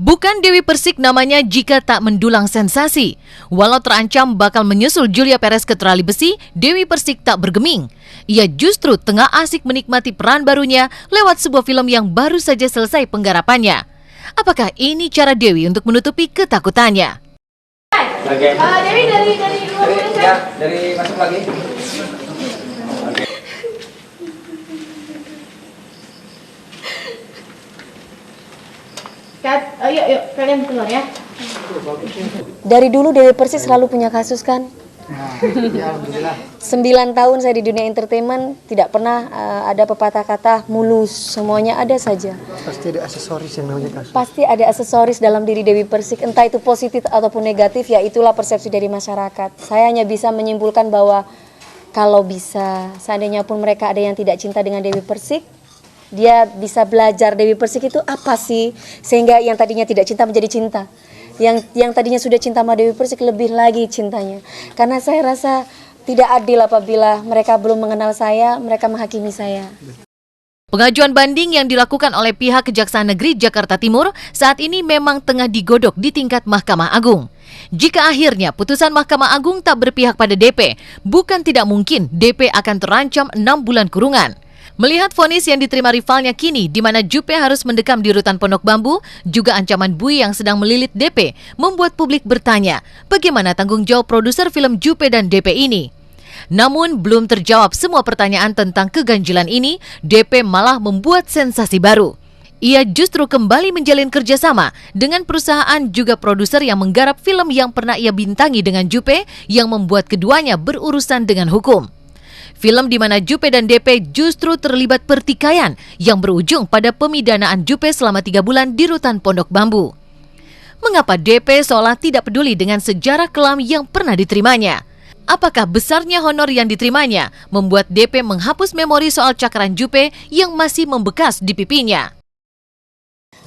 Bukan Dewi Persik namanya jika tak mendulang sensasi. Walau terancam bakal menyusul Julia Perez ke terali besi, Dewi Persik tak bergeming. Ia justru tengah asik menikmati peran barunya lewat sebuah film yang baru saja selesai penggarapannya. Apakah ini cara Dewi untuk menutupi ketakutannya? Dewi dari masuk lagi. Yuk, kalian keluar ya. Dari dulu Dewi Persik selalu punya kasus kan? Ya, alhamdulillah. 9 tahun saya di dunia entertainment tidak pernah ada pepatah kata mulus, semuanya ada saja. Pasti ada aksesoris yang namanya kasus. Pasti ada aksesoris dalam diri Dewi Persik, entah itu positif ataupun negatif, ya itulah persepsi dari masyarakat. Saya hanya bisa menyimpulkan bahwa kalau bisa, seandainya pun mereka ada yang tidak cinta dengan Dewi Persik, dia bisa belajar Dewi Persik itu apa sih, sehingga yang tadinya tidak cinta menjadi cinta. Yang tadinya sudah cinta sama Dewi Persik lebih lagi cintanya. Karena saya rasa tidak adil apabila mereka belum mengenal saya, mereka menghakimi saya. Pengajuan banding yang dilakukan oleh pihak Kejaksaan Negeri Jakarta Timur saat ini memang tengah digodok di tingkat Mahkamah Agung. Jika akhirnya putusan Mahkamah Agung tak berpihak pada DP, bukan tidak mungkin DP akan terancam 6 bulan kurungan. Melihat vonis yang diterima rivalnya kini, di mana Jupe harus mendekam di rutan Pondok Bambu, juga ancaman Bui yang sedang melilit DP, membuat publik bertanya, bagaimana tanggung jawab produser film Jupe dan DP ini? Namun, belum terjawab semua pertanyaan tentang keganjilan ini, DP malah membuat sensasi baru. Ia justru kembali menjalin kerjasama dengan perusahaan juga produser yang menggarap film yang pernah ia bintangi dengan Jupe, yang membuat keduanya berurusan dengan hukum. Film di mana Jupe dan DP justru terlibat pertikaian yang berujung pada pemidanaan Jupe selama 3 bulan di rutan Pondok Bambu. Mengapa DP seolah tidak peduli dengan sejarah kelam yang pernah diterimanya? Apakah besarnya honor yang diterimanya membuat DP menghapus memori soal cakaran Jupe yang masih membekas di pipinya?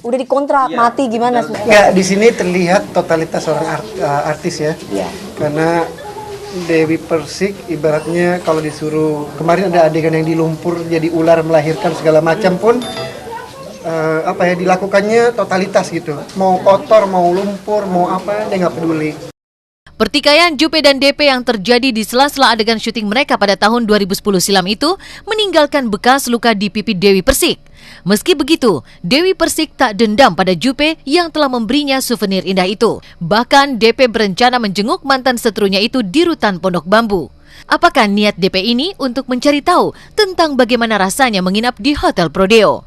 Udah dikontrak, mati gimana? Ya, di sini terlihat totalitas seorang artis ya. Karena Dewi Persik ibaratnya kalau disuruh, kemarin ada adegan yang di lumpur jadi ular melahirkan segala macam pun dilakukannya totalitas gitu. Mau kotor, mau lumpur, mau apa, dia nggak peduli. Pertikaian Jupe dan DP yang terjadi di sela-sela adegan syuting mereka pada tahun 2010 silam itu meninggalkan bekas luka di pipi Dewi Persik. Meski begitu, Dewi Persik tak dendam pada Jupe yang telah memberinya souvenir indah itu. Bahkan DP berencana menjenguk mantan seterunya itu di rutan Pondok Bambu. Apakah niat DP ini untuk mencari tahu tentang bagaimana rasanya menginap di Hotel Prodeo?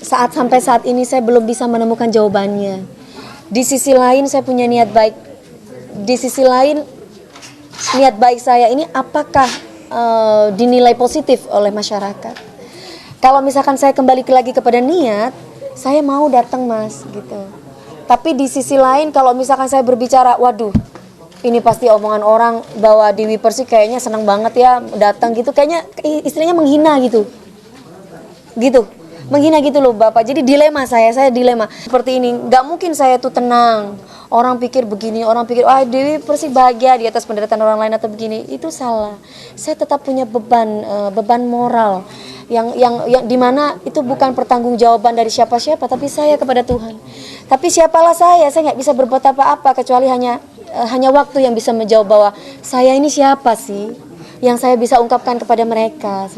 Sampai saat ini saya belum bisa menemukan jawabannya. Di sisi lain saya punya niat baik. Di sisi lain niat baik saya ini apakah dinilai positif oleh masyarakat? Kalau misalkan saya kembali lagi kepada niat, saya mau datang mas gitu. Tapi di sisi lain kalau misalkan saya berbicara, waduh ini pasti omongan orang bahwa Dewi Persik kayaknya senang banget ya datang gitu, kayaknya istilahnya menghina gitu. Menghina gitu loh Bapak. Jadi dilema saya dilema seperti ini. Gak mungkin saya tuh tenang. Orang pikir begini, orang pikir Dewi Persik bahagia di atas penderitaan orang lain atau begini. Itu salah. Saya tetap punya beban moral yang dimana itu bukan pertanggungjawaban dari siapa-siapa, tapi saya kepada Tuhan. Tapi siapalah saya nggak bisa berbuat apa-apa kecuali hanya waktu yang bisa menjawab bahwa saya ini siapa sih yang saya bisa ungkapkan kepada mereka.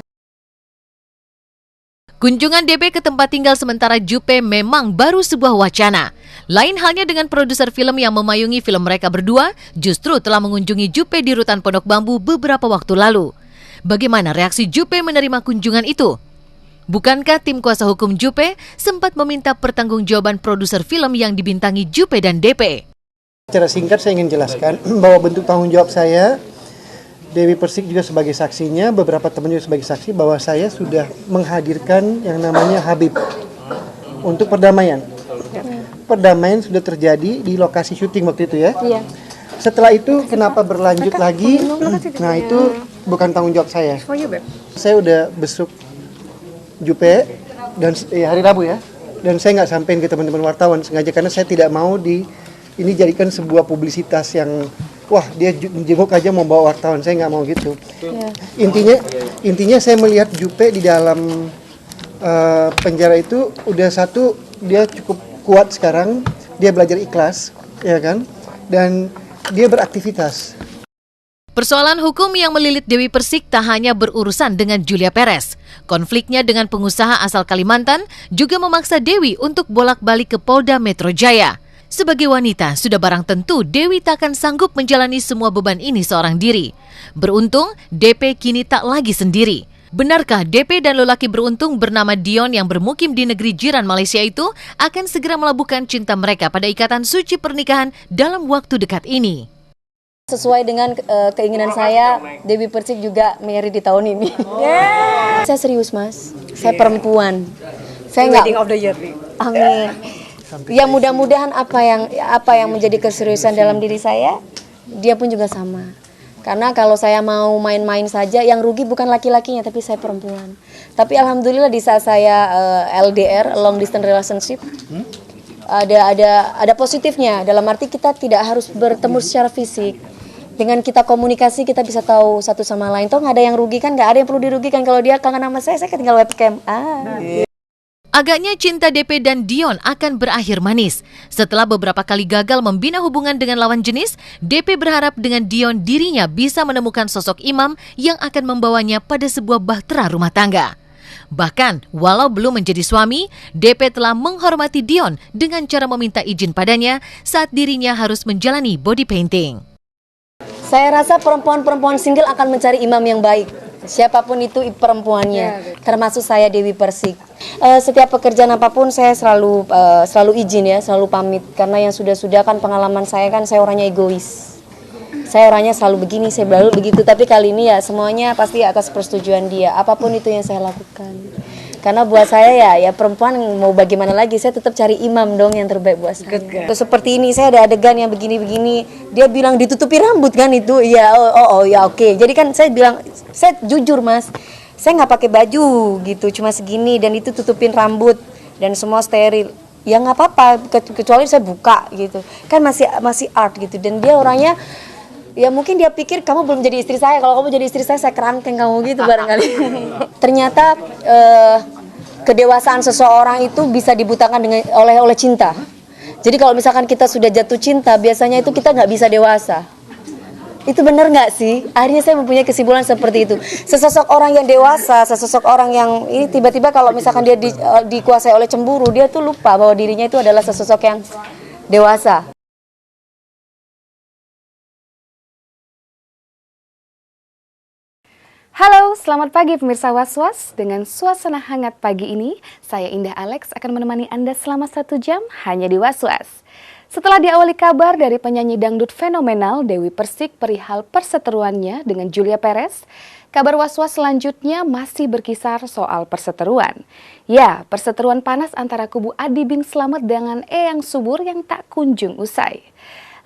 Kunjungan DP ke tempat tinggal sementara Jupe memang baru sebuah wacana. Lain halnya dengan produser film yang memayungi film mereka berdua, justru telah mengunjungi Jupe di rutan Pondok Bambu beberapa waktu lalu. Bagaimana reaksi Jupe menerima kunjungan itu? Bukankah tim kuasa hukum Jupe sempat meminta pertanggungjawaban produser film yang dibintangi Jupe dan DP? Secara singkat saya ingin jelaskan bahwa bentuk tanggung jawab saya, Dewi Persik juga sebagai saksinya, beberapa teman juga sebagai saksi bahwa saya sudah menghadirkan yang namanya Habib untuk perdamaian. Perdamaian sudah terjadi di lokasi syuting waktu itu ya. Iya. Setelah itu kenapa berlanjut lagi? Nah itu bukan tanggung jawab saya. Saya udah besuk Jupe dan hari Rabu ya. Dan saya nggak sampein ke teman-teman wartawan sengaja karena saya tidak mau ini jadikan sebuah publisitas yang wah dia jenguk aja mau bawa wartawan, saya nggak mau gitu. Intinya saya melihat Jupe di dalam penjara itu udah satu, dia cukup kuat sekarang, dia belajar ikhlas, ya kan, dan dia beraktivitas. Persoalan hukum yang melilit Dewi Persik tak hanya berurusan dengan Julia Perez. Konfliknya dengan pengusaha asal Kalimantan juga memaksa Dewi untuk bolak-balik ke Polda Metro Jaya. Sebagai wanita, sudah barang tentu Dewi tak akan sanggup menjalani semua beban ini seorang diri. Beruntung, DP kini tak lagi sendiri. Benarkah DP dan lelaki beruntung bernama Dion yang bermukim di negeri jiran Malaysia itu akan segera melabuhkan cinta mereka pada ikatan suci pernikahan dalam waktu dekat ini? Sesuai dengan keinginan saya, Dewi Persik juga married di tahun ini. Saya serius, Mas. Saya perempuan. Saya nggak. Wedding of the year. Amin. Ya mudah-mudahan apa yang menjadi keseriusan dalam diri saya, dia pun juga sama. Karena kalau saya mau main-main saja, yang rugi bukan laki-lakinya, tapi saya perempuan. Tapi alhamdulillah di saat saya LDR, long distance relationship, ada positifnya. Dalam arti kita tidak harus bertemu secara fisik. Dengan kita komunikasi kita bisa tahu satu sama lain. Toh nggak ada yang rugi kan, nggak ada yang perlu dirugikan. Kalau dia kangen sama saya tinggal webcam. Agaknya cinta DP dan Dion akan berakhir manis. Setelah beberapa kali gagal membina hubungan dengan lawan jenis, DP berharap dengan Dion dirinya bisa menemukan sosok imam yang akan membawanya pada sebuah bahtera rumah tangga. Bahkan, walau belum menjadi suami, DP telah menghormati Dion dengan cara meminta izin padanya saat dirinya harus menjalani body painting. Saya rasa perempuan-perempuan single akan mencari imam yang baik. Siapapun itu perempuannya, termasuk saya Dewi Persik. Setiap pekerjaan apapun saya selalu izin ya, selalu pamit. Karena yang sudah-sudah kan pengalaman saya kan saya orangnya egois. Saya orangnya selalu begini, saya selalu begitu. Tapi kali ini ya semuanya pasti atas persetujuan dia. Apapun itu yang saya lakukan. Karena buat saya ya perempuan mau bagaimana lagi, saya tetap cari imam dong yang terbaik buat saya. Terus seperti ini saya ada adegan yang begini-begini, dia bilang ditutupi rambut kan itu, ya ya oke. Jadi kan saya bilang, saya jujur Mas, saya nggak pakai baju gitu, cuma segini dan itu tutupin rambut dan semua steril. Ya nggak apa-apa, kecuali saya buka gitu, kan masih art gitu. Dan dia orangnya ya mungkin dia pikir kamu belum jadi istri saya, kalau kamu jadi istri saya kerangkeng kamu gitu barangkali. Ternyata kedewasaan seseorang itu bisa dibutakan oleh cinta. Jadi kalau misalkan kita sudah jatuh cinta, biasanya itu kita nggak bisa dewasa. Itu benar nggak sih? Akhirnya saya mempunyai kesimpulan seperti itu. Sesosok orang yang dewasa, sesosok orang yang ini tiba-tiba kalau misalkan dia dikuasai oleh cemburu, dia tuh lupa bahwa dirinya itu adalah sesosok yang dewasa. Halo, selamat pagi pemirsa Was-Was. Dengan suasana hangat pagi ini, saya Indah Alex akan menemani Anda selama 1 jam hanya di Was-Was. Setelah diawali kabar dari penyanyi dangdut fenomenal Dewi Persik perihal perseteruannya dengan Julia Perez, kabar Was-Was selanjutnya masih berkisar soal perseteruan. Ya, perseteruan panas antara kubu Adi Bing Slamet dengan Eyang Subur yang tak kunjung usai.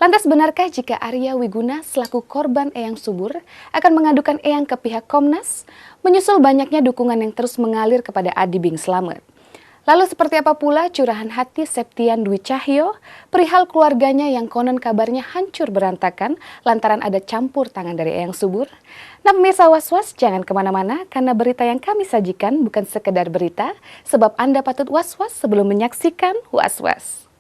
Lantas benarkah jika Arya Wiguna selaku korban Eyang Subur akan mengadukan Eyang ke pihak Komnas, menyusul banyaknya dukungan yang terus mengalir kepada Adi Bing Slamet? Lalu seperti apa pula curahan hati Septian Dwi Cahyo perihal keluarganya yang konon kabarnya hancur berantakan lantaran ada campur tangan dari Eyang Subur? Nah pemirsa Was-Was jangan kemana-mana karena berita yang kami sajikan bukan sekedar berita, sebab Anda patut was-was sebelum menyaksikan Was-Was.